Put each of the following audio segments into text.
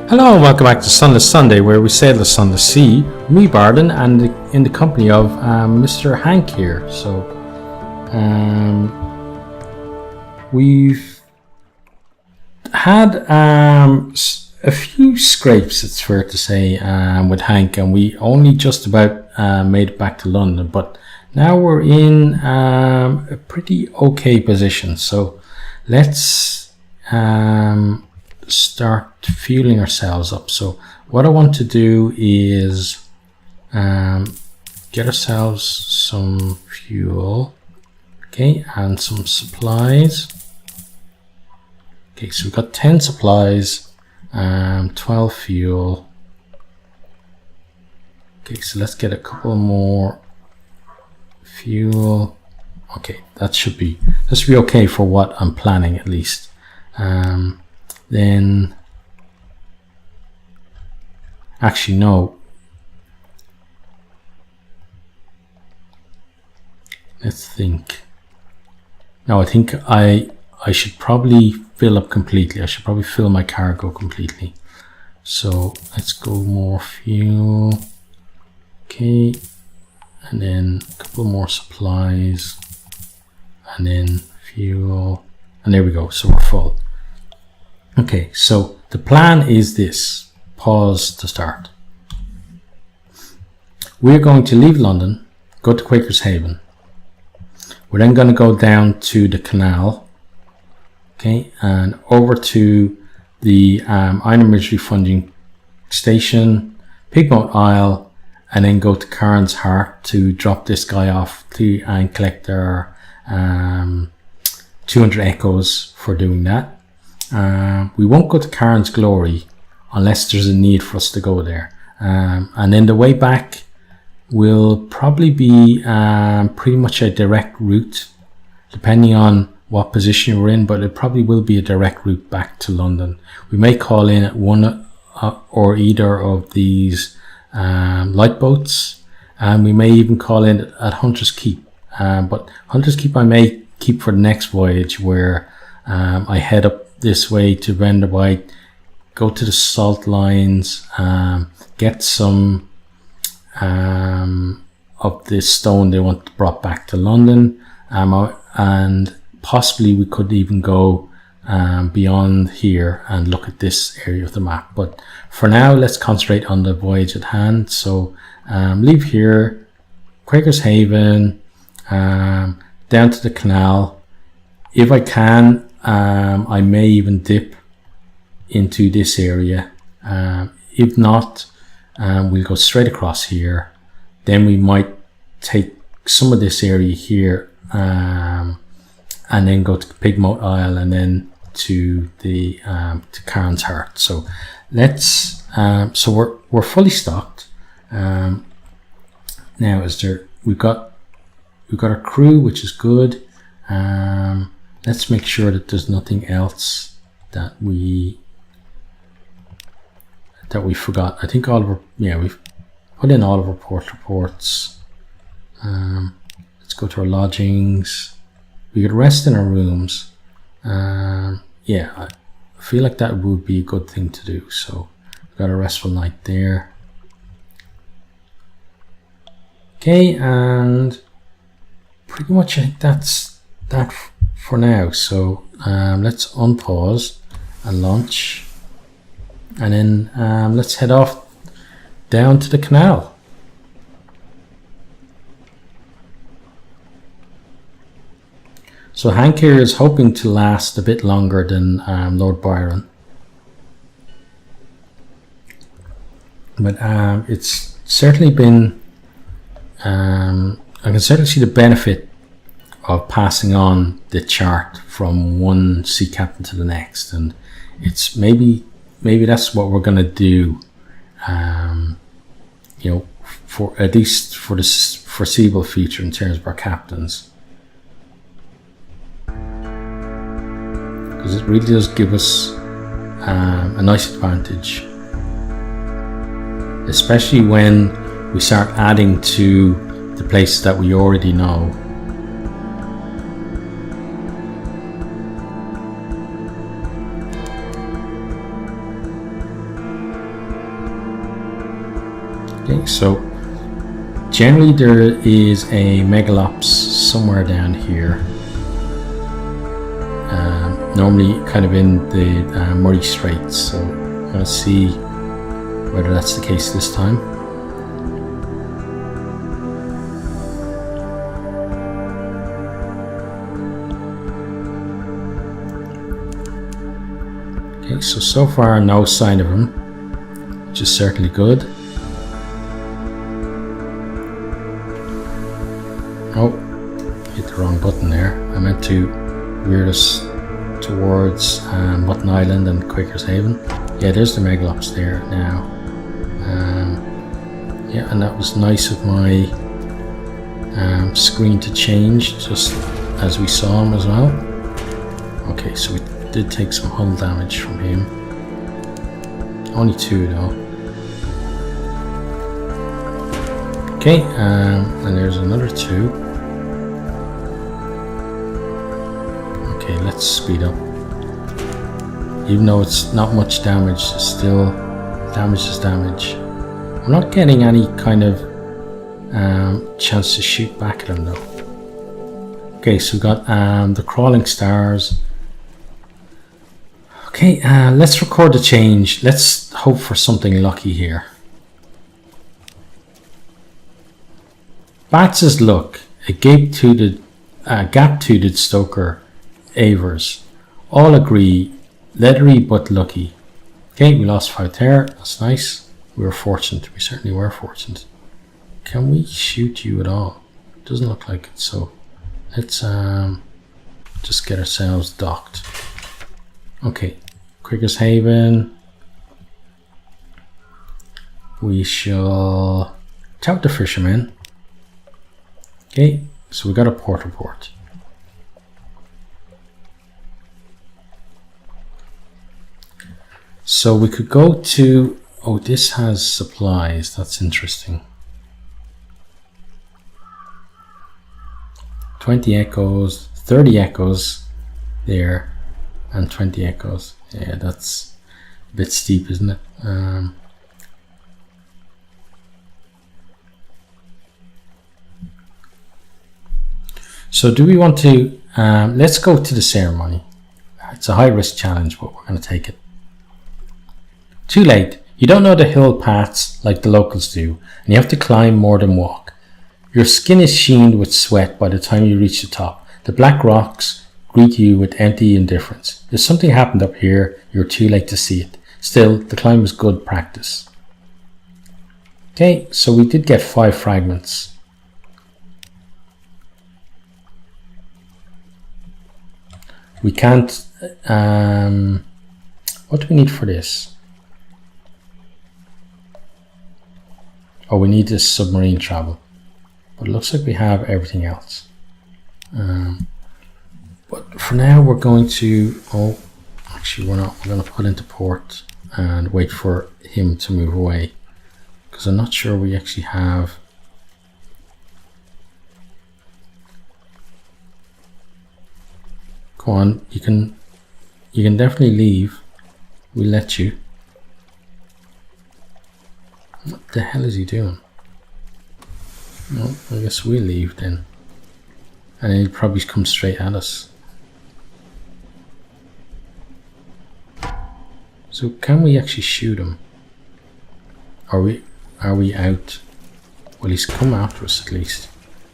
Hello and welcome back to Sunless Sunday, where we sail the Sunless Sea, me Bardon, and in the company of Mr. Hank here. So we've had a few scrapes, it's fair to say, with Hank, and we only just about made it back to London, but now we're in a pretty okay position. So let's start fueling ourselves up. So what I want to do is get ourselves some fuel, okay, and some supplies. Okay, so we've got 10 supplies, 12 fuel. Okay, so let's get a couple more fuel. Okay, that should be okay for what I'm planning, at least. Then actually no, let's think. No, I think I should probably fill up completely. I should probably fill my cargo completely. So let's go more fuel. Okay, and then a couple more supplies, and then fuel, and there we go. So we're full. Okay, so the plan is this. Pause to start. We're going to leave London, go to Quakers Haven. We're then going to go down to the canal, okay, and over to the Iron Ridge Refunding Station, Pigmoat Isle, and then go to Cairns Heart to drop this guy off and collect our 200 echoes for doing that. We won't go to Cairns Glory unless there's a need for us to go there. And then the way back will probably be pretty much a direct route, depending on what position we're in, but it probably will be a direct route back to London. We may call in at one or either of these light boats, and we may even call in at Hunter's Keep. But Hunter's Keep I may keep for the next voyage, where I head up this way to Render White, go to the salt lines, get some of this stone they want brought back to London, and possibly we could even go beyond here and look at this area of the map. But for now, let's concentrate on the voyage at hand. So leave here, Quakers Haven, down to the canal. If I can, I may even dip into this area. If not, we'll go straight across here. Then we might take some of this area here, and then go to Pigmoat Isle, and then to the to Cairns Heart. So let's so we're fully stocked. Now we've got our crew, which is good. Let's make sure that there's nothing else that we forgot. I think all of our, we've put in all of our port reports. Let's go to our lodgings. We could rest in our rooms. I feel like that would be a good thing to do. So we've got a restful night there. Okay, and pretty much I think that's that for now. So let's unpause and launch, and then let's head off down to the canal. So Hank here is hoping to last a bit longer than Lord Byron, but it's certainly been I can certainly see the benefit of passing on the chart from one sea captain to the next, and it's maybe that's what we're going to do, for at least for the foreseeable future in terms of our captains, because it really does give us a nice advantage, especially when we start adding to the places that we already know. Okay, so generally there is a megalops somewhere down here. Normally kind of in the Murray Straits, so I'm going to see whether that's the case this time. Okay, so far no sign of him, which is certainly good. Oh, hit the wrong button there. I meant to veer us towards Mutton Island and Quakers Haven. Yeah, there's the megalops there now. Yeah, and that was nice of my screen to change just as we saw him as well. Okay, so we did take some hull damage from him. Only 2 though. Okay, and there's another 2. Okay, let's speed up. Even though it's not much damage, still damage is damage. I'm not getting any kind of chance to shoot back at him though. Okay, so we've got the crawling stars. Okay, let's record the change. Let's hope for something lucky here. Bats' luck, a gap-toothed stoker, Avers. All agree, leathery but lucky. Okay, we lost 5 there, that's nice. We were fortunate, we certainly were fortunate. Can we shoot you at all? Doesn't look like it, so let's just get ourselves docked. Okay, Quakers Haven. We shall tout the fishermen. Okay, so we got a port report. So we could go to, oh, this has supplies, that's interesting. 20 echoes, 30 echoes there, and 20 echoes. Yeah, that's a bit steep, isn't it? So do we want to, let's go to the ceremony. It's a high risk challenge, but we're going to take it. Too late. You don't know the hill paths like the locals do, and you have to climb more than walk. Your skin is sheened with sweat by the time you reach the top. The black rocks greet you with empty indifference. If something happened up here, you're too late to see it. Still, the climb is good practice. Okay, so we did get 5 fragments. We can't, what do we need for this? Oh, we need this submarine travel. But it looks like we have everything else. But for now we're going to, oh, actually we're not, we're going to put into port and wait for him to move away. Because I'm not sure we actually have. Go on, you can definitely leave. We'll let you. What the hell is he doing? No, I guess we'll leave then. And then he'll probably come straight at us. So can we actually shoot him? Are we out? Well, he's come after us at least.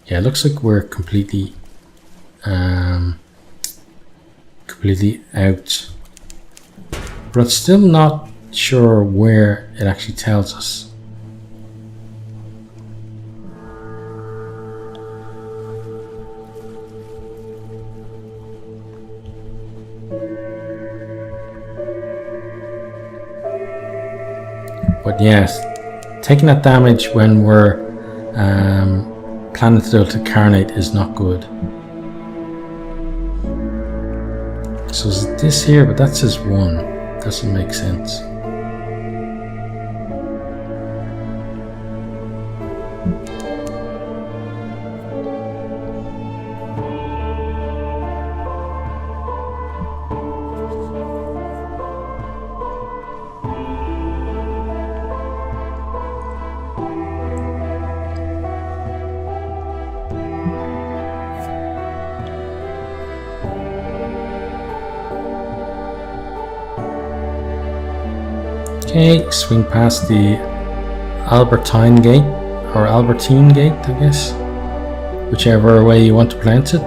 Yeah, it looks like we're completely out. But I'm still not sure where it actually tells us. But yes, taking that damage when we're planning to carnate is not good. So is this here, but that says 1. Doesn't make sense. Okay, swing past the Albertine Gate, or Albertine Gate, I guess, whichever way you want to pronounce it.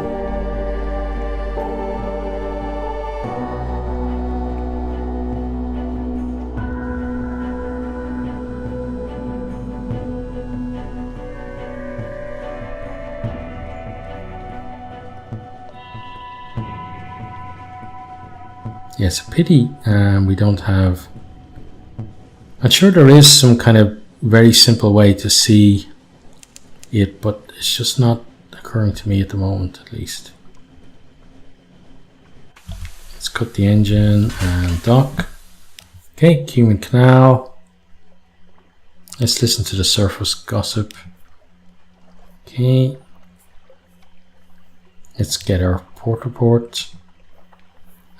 Yeah, it's a pity we don't have... I'm sure there is some kind of very simple way to see it, but it's just not occurring to me at the moment, at least. Let's cut the engine and dock. Okay, Cumin Canal. Let's listen to the surface gossip. Okay. Let's get our port report.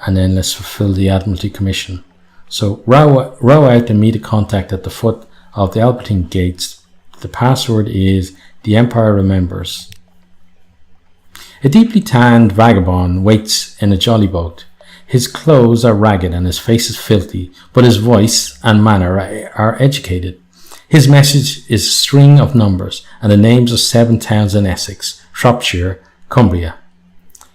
And then let's fulfill the Admiralty Commission. So row out and meet a contact at the foot of the Albertine Gates. The password is "The Empire Remembers." A deeply tanned vagabond waits in a jolly boat. His clothes are ragged and his face is filthy, but his voice and manner are educated. His message is a string of numbers and the names of 7 towns in Essex, Shropshire, Cumbria.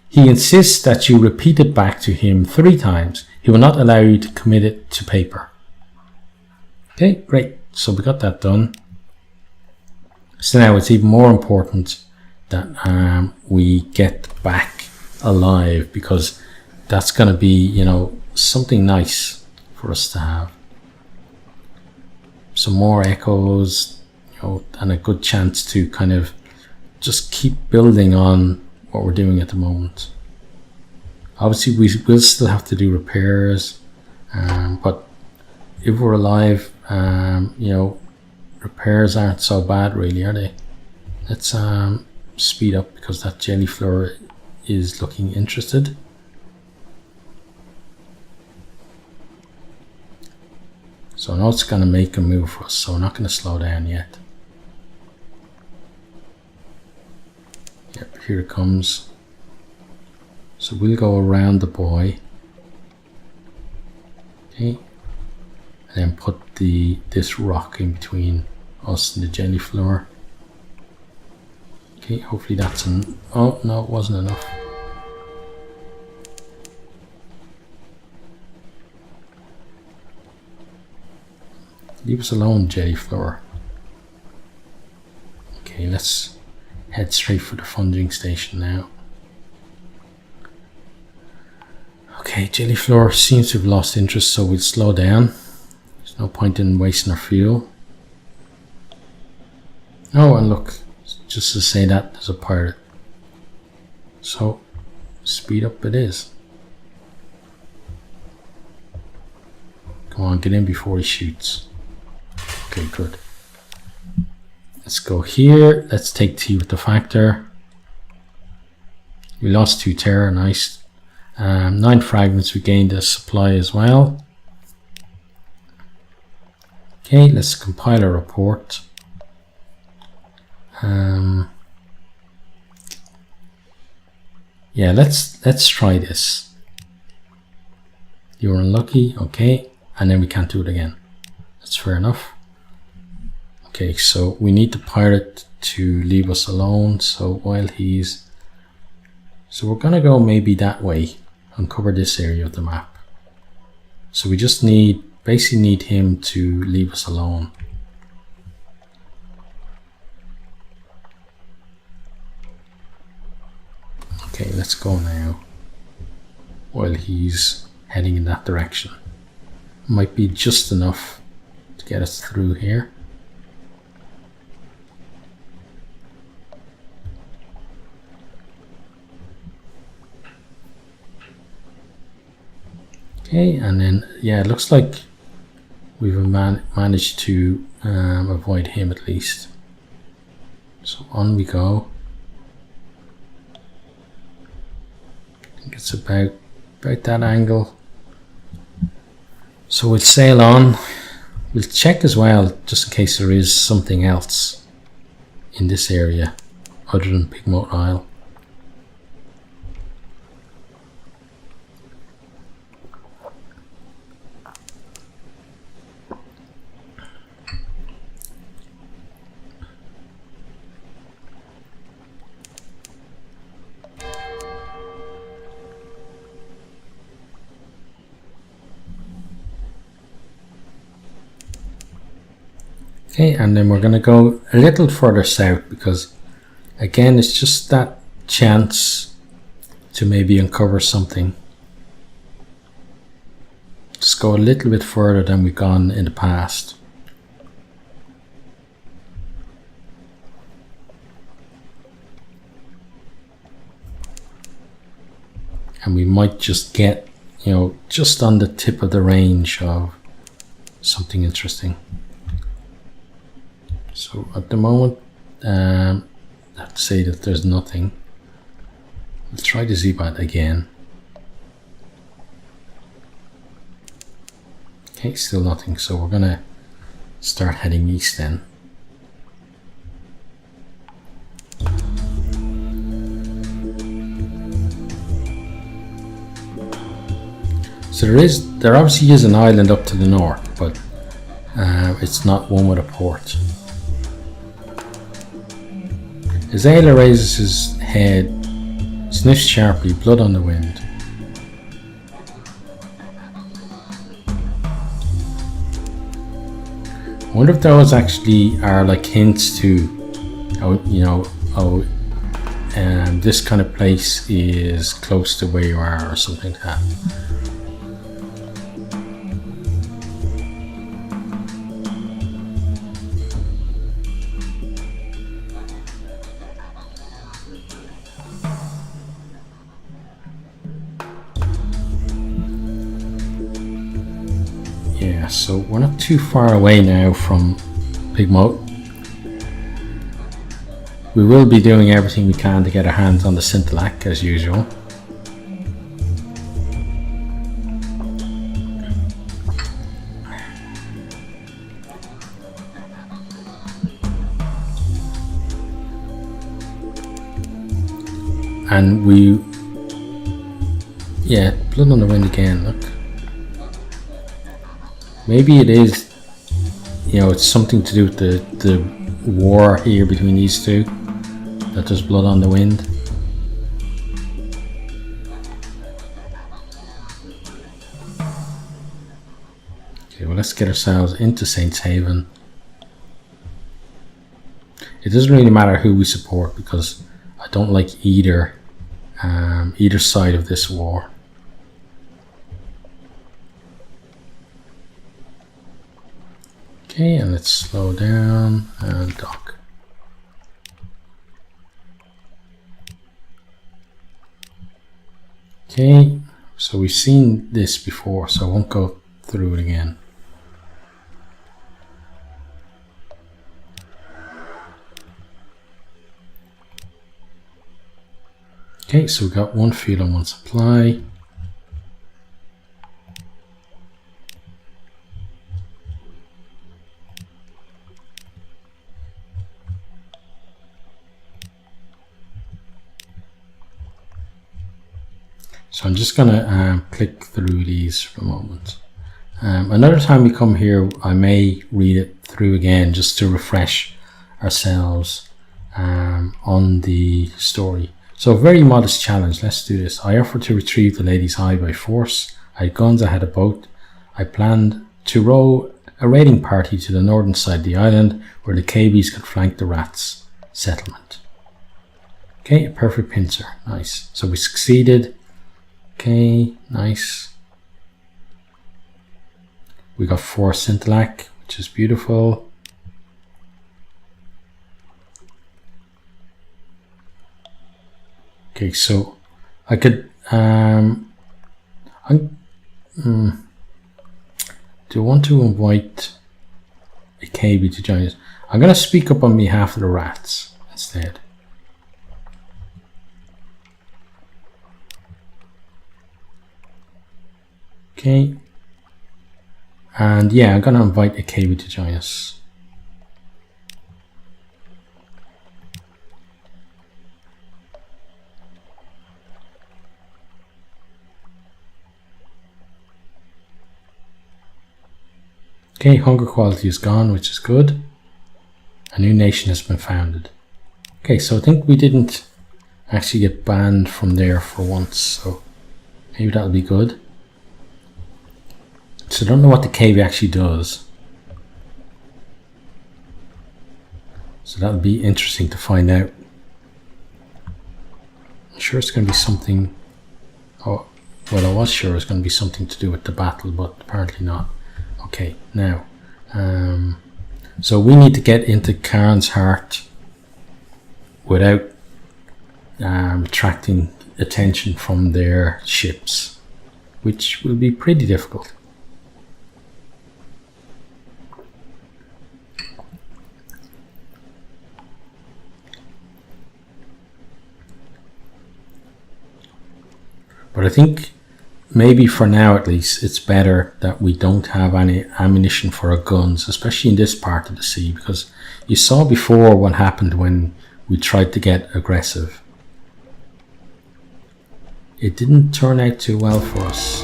He insists that you repeat it back to him 3 times. He will not allow you to commit it to paper. Okay, great. So we got that done. So now it's even more important that we get back alive, because that's going to be, you know, something nice for us to have. Some more echoes, you know, and a good chance to kind of just keep building on what we're doing at the moment. Obviously we will still have to do repairs, but if we're alive, you know, repairs aren't so bad really, are they? Let's speed up, because that jelly floor is looking interested. So I know it's going to make a move for us, so we're not going to slow down yet. Yep, here it comes. So we'll go around the buoy. Okay. And then put this rock in between us and the jelly floor. Okay, hopefully that's oh no, it wasn't enough. Leave us alone, jelly floor. Okay, let's head straight for the funding station now. Okay, jelly floor seems to have lost interest, so we'll slow down. There's no point in wasting our fuel. Oh, and look, just to say that, there's a pirate. So, speed up it is. Come on, get in before he shoots. Okay, good. Let's go here. Let's take tea with the factor. We lost 2 terror, nice. 9 fragments, we gained a supply as well. Okay, let's compile a report. Yeah, let's try this. You were unlucky, okay, and then we can't do it again. That's fair enough. Okay, so we need the pirate to leave us alone. So while he's... So we're gonna go maybe that way and cover this area of the map. So we just basically need him to leave us alone. Okay, let's go now while he's heading in that direction. Might be just enough to get us through here. Okay, and then, yeah, it looks like we've managed to avoid him at least. So on we go. I think it's about that angle. So we'll sail on. We'll check as well, just in case there is something else in this area other than Pigmoat Isle. Okay, and then we're going to go a little further south because again it's just that chance to maybe uncover something. Just go a little bit further than we've gone in the past. And we might just get, you know, just on the tip of the range of something interesting. So at the moment, I'd say that there's nothing. Let's try the Z-Bat again. Okay, still nothing. So we're gonna start heading east then. So there obviously is an island up to the north, but it's not one with a port. As Ayla raises his head, sniffs sharply, blood on the wind. I wonder if those actually are like hints to, you know, this kind of place is close to where you are or something like that. Yeah, so we're not too far away now from Big Moat. We will be doing everything we can to get our hands on the Scintillack as usual. And yeah, blood on the wind again, look. Maybe it is, you know, it's something to do with the war here between these two, that there's blood on the wind. Okay, well, let's get ourselves into Saints Haven. It doesn't really matter who we support because I don't like either side of this war. Okay, and let's slow down and dock. Okay, so we've seen this before, so I won't go through it again. Okay, so we've got one fuel and one supply. So I'm just going to click through these for a moment. Another time we come here, I may read it through again just to refresh ourselves on the story. So very modest challenge. Let's do this. I offered to retrieve the lady's eye by force. I had guns, I had a boat. I planned to row a raiding party to the northern side of the island where the KBs could flank the rats settlement. Okay, a perfect pincer. Nice. So we succeeded. Okay, nice. We got 4 Scintillack, which is beautiful. Okay, so I could do I want to invite a KB to join us? I'm going to speak up on behalf of the rats instead. Okay, and yeah, I'm going to invite a KB to join us. Okay, hunger quality is gone, which is good. A new nation has been founded. Okay, so I think we didn't actually get banned from there for once, so maybe that'll be good. So I don't know what the cave actually does. So that'll be interesting to find out. I'm sure it's going to be something. Oh, well, I was sure it was going to be something to do with the battle, but apparently not. Okay, now, so we need to get into Karen's heart without attracting attention from their ships, which will be pretty difficult. But I think maybe for now at least it's better that we don't have any ammunition for our guns, especially in this part of the sea, because you saw before what happened when we tried to get aggressive. It didn't turn out too well for us.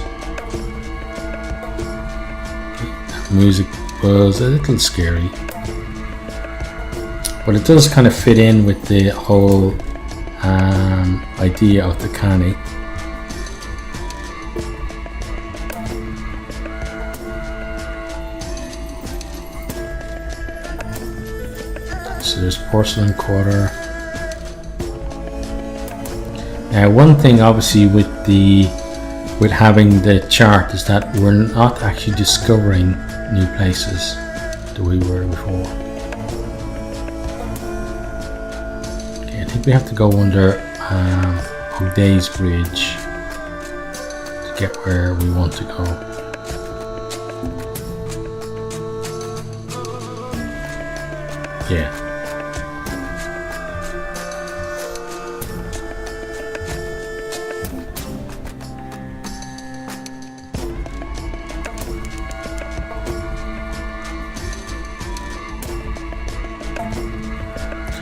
That music was a little scary, but it does kind of fit in with the whole idea of the canny. So there's porcelain quarter. Now, one thing obviously with having the chart is that we're not actually discovering new places the way we were before. Okay, I think we have to go under O'Day's Bridge to get where we want to go. Yeah.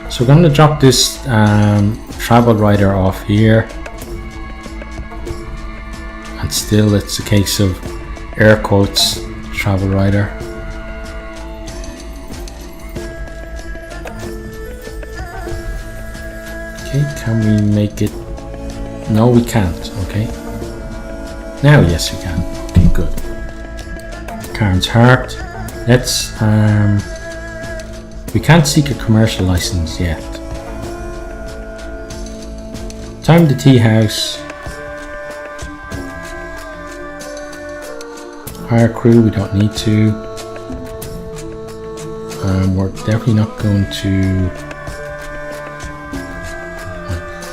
So we're going to drop this travel rider off here, and still it's a case of air quotes travel rider. Okay, can we make it? No, we can't. Okay, now yes we can. Okay, good. Karen's heart. Let's we can't seek a commercial license yet. Time the tea house. Hire crew, we don't need to. We're definitely not going to.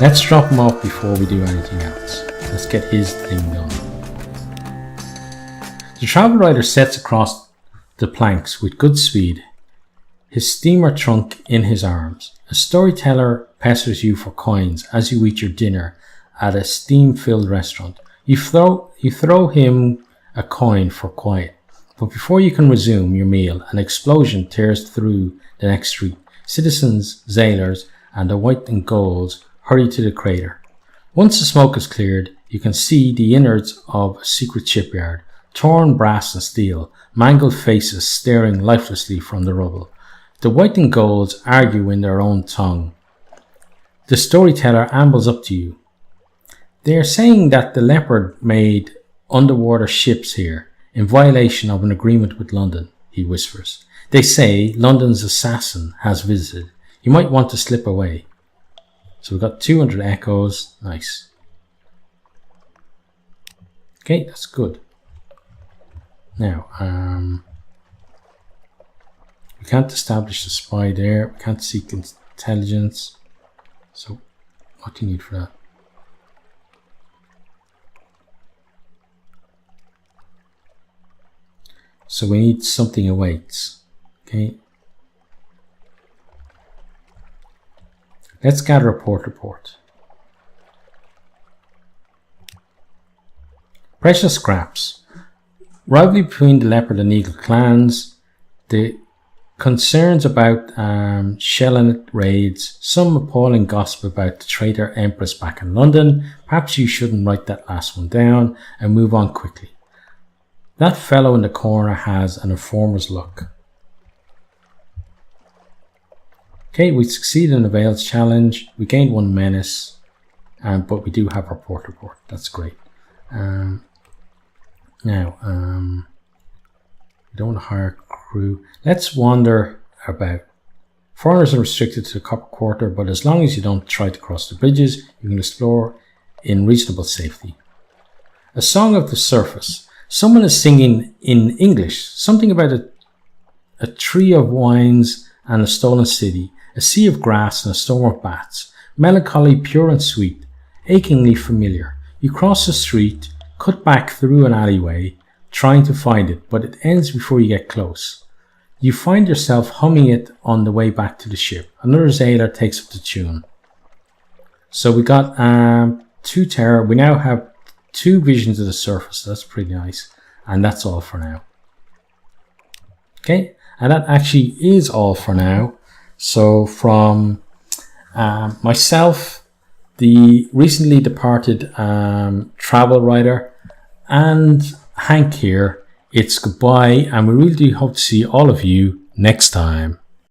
Let's drop him off before we do anything else. Let's get his thing done. The travel rider sets across the planks with good speed, his steamer trunk in his arms. A storyteller pesters you for coins as you eat your dinner at a steam-filled restaurant. You throw him a coin for quiet, but before you can resume your meal, an explosion tears through the next street. Citizens, sailors, and the white and golds hurry to the crater. Once the smoke is cleared, you can see the innards of a secret shipyard, torn brass and steel, mangled faces staring lifelessly from the rubble. The white and golds argue in their own tongue. The storyteller ambles up to you. They are saying that the Leopard made underwater ships here in violation of an agreement with London, he whispers. They say London's assassin has visited. You might want to slip away. So we've got 200 echoes. Nice. Okay, that's good. Now, we can't establish the spy there. We can't seek intelligence. So, what do you need for that? So we need something awaits. Okay. Let's gather a port report. Precious scraps. Rivalry between the Leopard and Eagle clans. The concerns about Shellnet raids, some appalling gossip about the traitor Empress back in London. Perhaps you shouldn't write that last one down and move on quickly. That fellow in the corner has an informer's look. Okay, we succeeded in the Veils challenge. We gained 1 menace, but we do have our port report. That's great. Now, we don't want to hire crew. Let's wander about Foreigners are restricted to the Copper Quarter, but as long as you don't try to cross the bridges, you can explore in reasonable safety. A song of the surface. Someone is singing in English, something about a tree of wines and a stolen city, a sea of grass and a storm of bats, melancholy, pure and sweet, achingly familiar. You cross the street, cut back through an alleyway, trying to find it, but it ends before you get close. You find yourself humming it on the way back to the ship. Another sailor takes up the tune. So we got 2 terror. We now have 2 visions of the surface. So that's pretty nice. And that's all for now. Okay, and that actually is all for now. So from myself, the recently departed travel writer, and Hank here, it's goodbye, and we really do hope to see all of you next time.